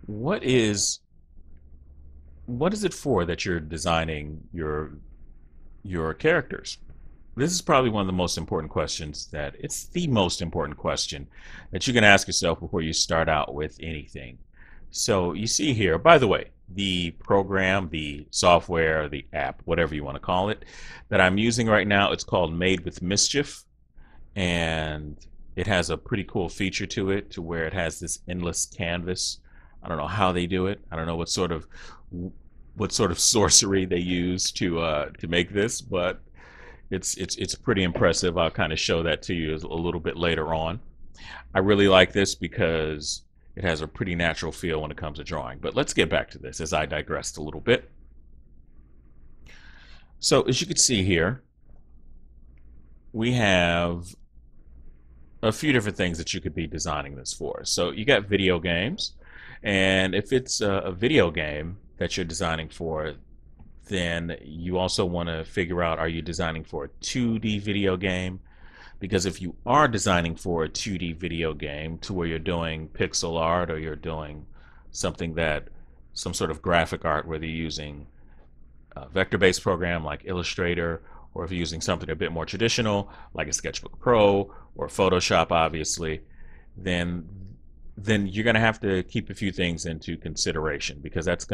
what is what is it for that you're designing your characters? This is probably one of the most important questions that it's the most important question that you can ask yourself before you start out with anything. So you see here, by the way, the program, the software, the app, whatever you want to call it, that I'm using right now, it's called Made with Mischief, and it has a pretty cool feature to it to where it has this endless canvas. I don't know how they do it. I don't know what sort of sorcery they use to make this, but it's pretty impressive. I'll kind of show that to you a little bit later on. I really like this because it has a pretty natural feel when it comes to drawing. But let's get back to this as I digressed a little bit. So as you can see here, we have a few different things that you could be designing this for. So you got video games, and if it's a video game that you're designing for, then you also want to figure out, are you designing for a 2D video game? Because if you are designing for a 2D video game to where you're doing pixel art or you're doing something that some sort of graphic art, whether you're using a vector-based program like Illustrator, or if you're using something a bit more traditional like a Sketchbook Pro or Photoshop, obviously, then you're going to have to keep a few things into consideration, because that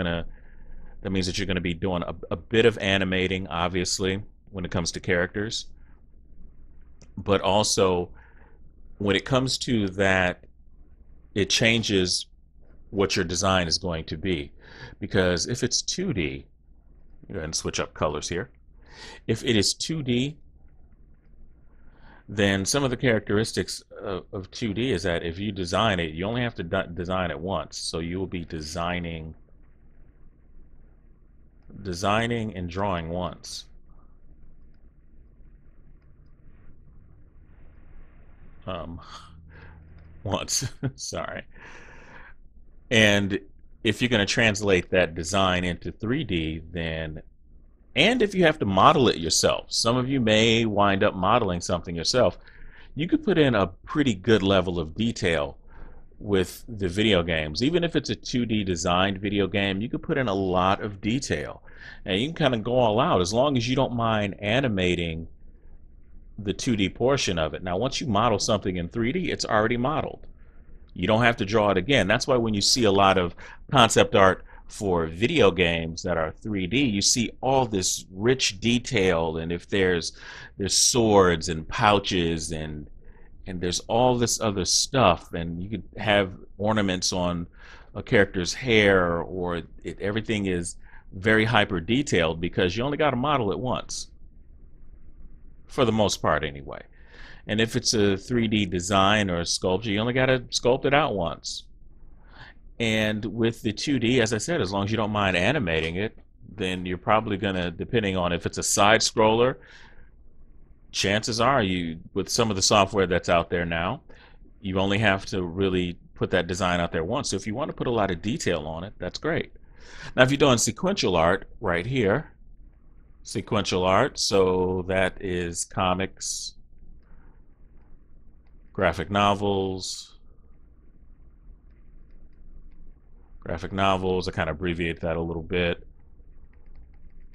means that you're going to be doing a bit of animating, obviously, when it comes to characters, but also when it comes to that, it changes what your design is going to be. Because if it's 2D, go ahead and switch up colors here. If it is 2D, then some of the characteristics of 2D is that if you design it, you only have to design it once. So you will be designing and drawing once. Um, once, sorry. And if you're going to translate that design into 3D, then, and if you have to model it yourself, some of you may wind up modeling something yourself, you could put in a pretty good level of detail with the video games. Even if it's a 2D designed video game, you could put in a lot of detail. And you can kind of go all out as long as you don't mind animating the 2D portion of it. Now, once you model something in 3D, it's already modeled. You don't have to draw it again. That's why when you see a lot of concept art for video games that are 3D, you see all this rich detail, and if there's swords and pouches and there's all this other stuff, and you could have ornaments on a character's hair, or everything is very hyper detailed because you only got to model it once, for the most part anyway. And if it's a 3D design or a sculpture, you only got to sculpt it out once. And with the 2D, as I said, as long as you don't mind animating it, then you're probably going to, depending on if it's a side scroller, chances are you, with some of the software that's out there now, you only have to really put that design out there once. So if you want to put a lot of detail on it, that's great. Now, if you're doing sequential art right here, sequential art, so that is comics, graphic novels. I kind of abbreviate that a little bit.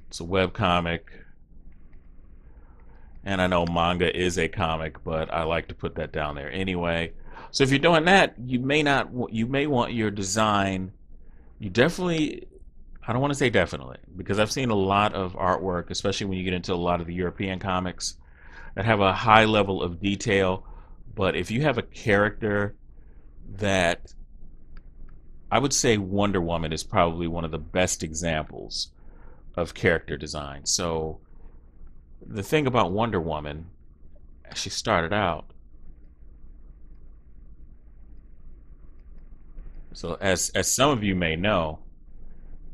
It's a web comic. And I know manga is a comic, but I like to put that down there anyway. So if you're doing that, you may want your design, you definitely, I don't want to say definitely, because I've seen a lot of artwork, especially when you get into a lot of the European comics, that have a high level of detail. But if you have a character that, I would say Wonder Woman is probably one of the best examples of character design. So the thing about Wonder Woman, as she started out, so as some of you may know,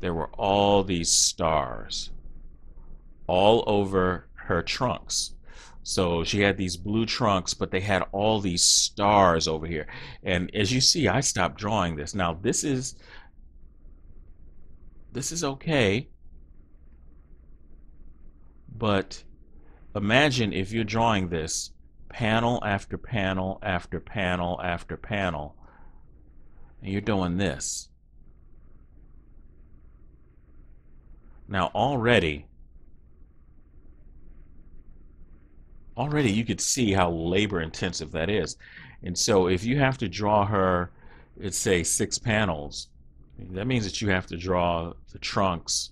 there were all these stars all over her trunks. So she had these blue trunks, but they had all these stars over here. And as you see, I stopped drawing this. Now this is okay, but imagine if you're drawing this panel after panel after panel after panel, and you're doing this. Now already you could see how labor intensive that is. And so if you have to draw her, let's say 6 panels, that means that you have to draw the trunks.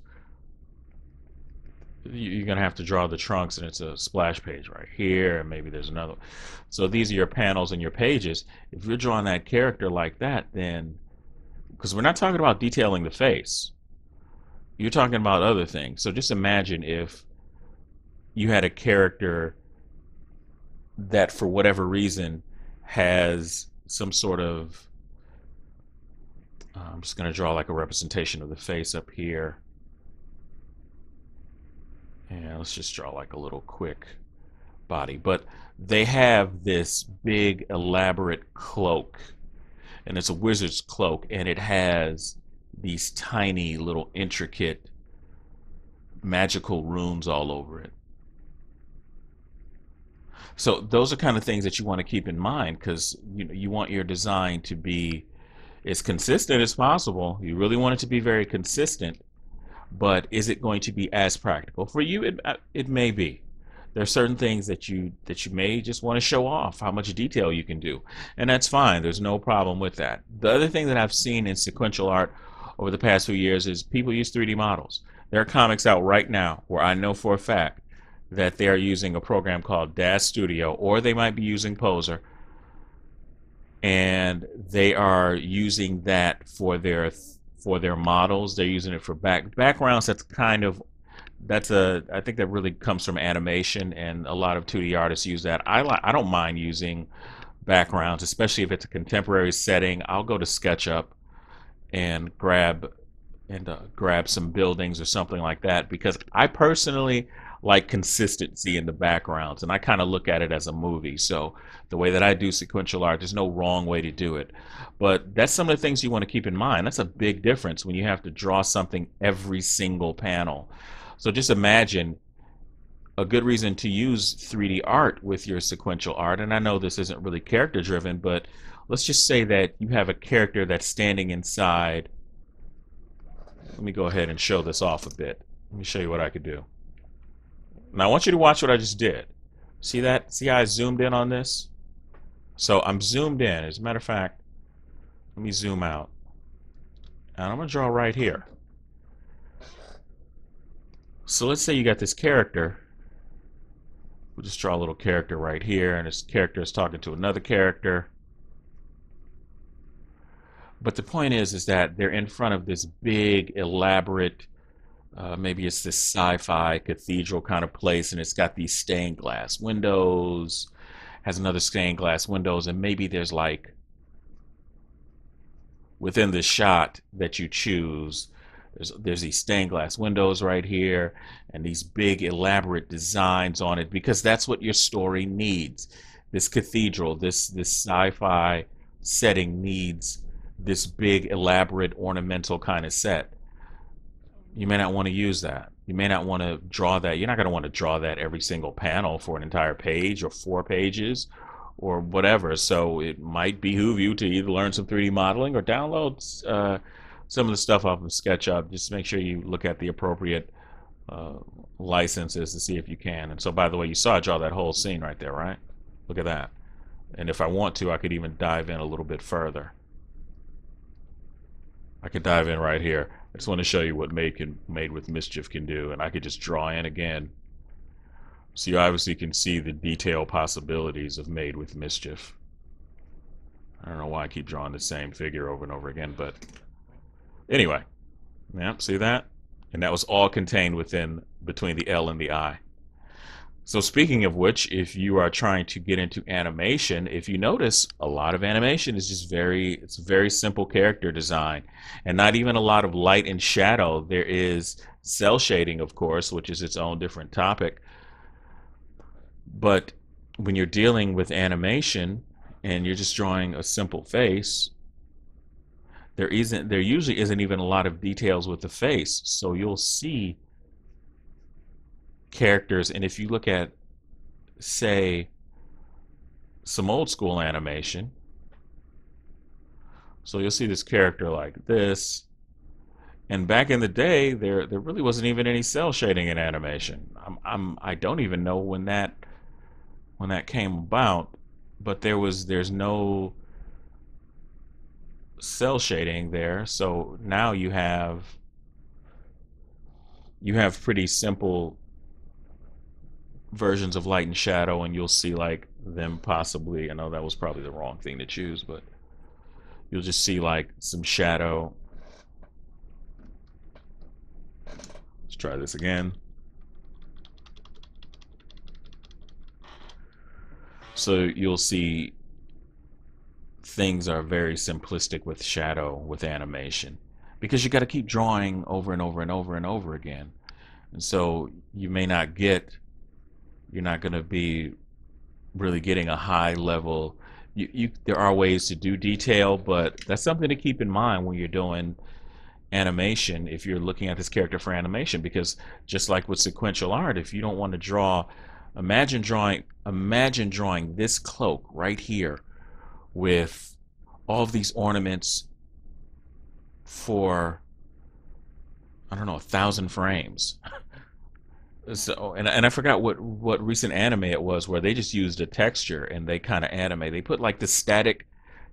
You're going to have to draw the trunks, and it's a splash page right here, and maybe there's another. So these are your panels and your pages. If you're drawing that character like that, then, because we're not talking about detailing the face, you're talking about other things. So just imagine if you had a character that for whatever reason has some sort of I'm just going to draw like a representation of the face up here, and let's just draw like a little quick body. But they have this big elaborate cloak, and it's a wizard's cloak, and it has these tiny little intricate magical runes all over it. So those are kind of things that you want to keep in mind, because you want your design to be as consistent as possible. You really want it to be very consistent, but is it going to be as practical for you? It may be. There are certain things that you may just want to show off how much detail you can do, and that's fine. There's no problem with that. The other thing that I've seen in sequential art over the past few years is people use 3D models. There are comics out right now where I know for a fact that they are using a program called DAZ Studio, or they might be using Poser, and they are using that for their models. They're using it for backgrounds. That's a I think that really comes from animation, and a lot of 2D artists use that. I don't mind using backgrounds, especially if it's a contemporary setting. I'll go to SketchUp and grab some buildings or something like that, because I personally like consistency in the backgrounds, and I kind of look at it as a movie. So the way that I do sequential art, there's no wrong way to do it. But that's some of the things you want to keep in mind. That's a big difference when you have to draw something every single panel. So just imagine a good reason to use 3D art with your sequential art. And I know this isn't really character driven, but let's just say that you have a character that's standing inside. Let me go ahead and show this off a bit. Let me show you what I could do. Now I want you to watch what I just did. See that? See how I zoomed in on this? So I'm zoomed in. As a matter of fact, let me zoom out. And I'm going to draw right here. So let's say you got this character. We'll just draw a little character right here, and this character is talking to another character. But the point is that they're in front of this big, elaborate, maybe it's this sci-fi cathedral kind of place, and it's got these stained glass windows, has another stained glass windows, and maybe there's like within the shot that you choose, there's these stained glass windows right here, and these big elaborate designs on it, because that's what your story needs. This cathedral, this sci-fi setting needs this big elaborate ornamental kind of set. You may not want to use that. You may not want to draw that. You're not going to want to draw that every single panel for an entire page or 4 pages or whatever. So it might behoove you to either learn some 3D modeling or download some of the stuff off of SketchUp. Just make sure you look at the appropriate uh, licenses to see if you can. And so, by the way, you saw I draw that whole scene right there, right? Look at that. And if I want to, I could even dive in a little bit further. I could dive in right here. I just want to show you what Made with Mischief can do, and I could just draw in again. So you obviously can see the detail possibilities of Made with Mischief. I don't know why I keep drawing the same figure over and over again, but anyway, yeah, see that? And that was all contained between the L and the I. So speaking of which, if you are trying to get into animation, if you notice, a lot of animation is just it's very simple character design, and not even a lot of light and shadow. There is cell shading, of course, which is its own different topic. But when you're dealing with animation and you're just drawing a simple face, there usually isn't even a lot of details with the face. So you'll see characters, and if you look at, say, some old school animation, so you'll see this character like this, And back in the day, there really wasn't even any cell shading in animation. I don't even know when that came about, but there's no cell shading there. So now you have pretty simple versions of light and shadow, and you'll see like them possibly. I know that was probably the wrong thing to choose, but you'll just see like some shadow. Let's try this again. So you'll see things are very simplistic with shadow with animation because you got to keep drawing over and over and over and over again. And so you may not get, you're not going to be really getting a high level. There are ways to do detail, but that's something to keep in mind when you're doing animation, if you're looking at this character for animation, because just like with sequential art, if you don't want to draw, imagine drawing this cloak right here with all of these ornaments for, I don't know, 1,000 frames. So, and I forgot what recent anime it was where they just used a texture and they kind of animate. They put like the static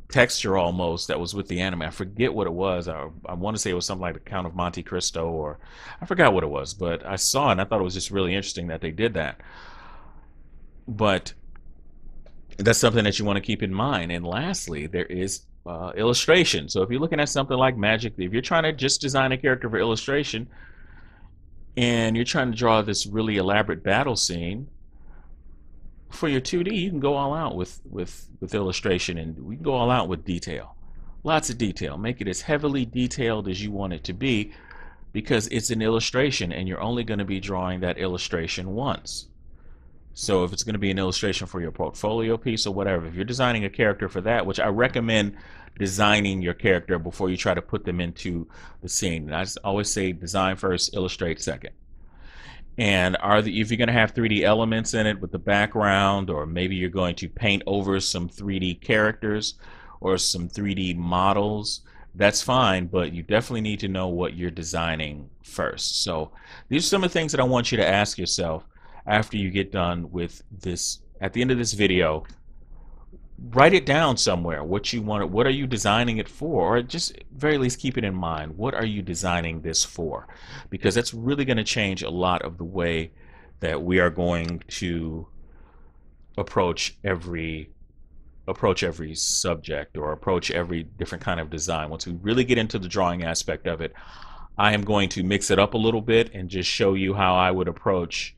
texture almost that was with the anime. I forget what it was. I want to say it was something like the Count of Monte Cristo, or I forgot what it was, but I saw it and I thought it was just really interesting that they did that. But that's something that you want to keep in mind. And lastly, there is illustration. So if you're looking at something like Magic, if you're trying to just design a character for illustration and you're trying to draw this really elaborate battle scene, for your 2D, you can go all out with illustration, and we can go all out with detail. Lots of detail. Make it as heavily detailed as you want it to be, because it's an illustration and you're only going to be drawing that illustration once. So if it's going to be an illustration for your portfolio piece or whatever, if you're designing a character for that, which I recommend designing your character before you try to put them into the scene. And I always say design first, illustrate second. And if you're going to have 3D elements in it with the background, or maybe you're going to paint over some 3D characters or some 3D models, that's fine, but you definitely need to know what you're designing first. So these are some of the things that I want you to ask yourself after you get done with this. At the end of this video, write it down somewhere, what you want, what are you designing it for, or just very least keep it in mind. What are you designing this for? Because that's really going to change a lot of the way that we are going to approach every subject, or approach every different kind of design. Once we really get into the drawing aspect of it, I am going to mix it up a little bit and just show you how I would approach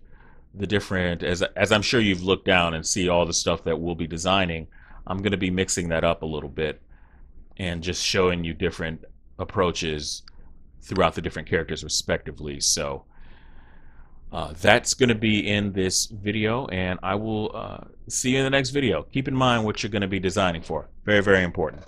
the different, as I'm sure you've looked down and see all the stuff that we'll be designing. I'm going to be mixing that up a little bit and just showing you different approaches throughout the different characters respectively. So that's going to be in this video, and I will see you in the next video. Keep in mind what you're going to be designing for. Very, very important.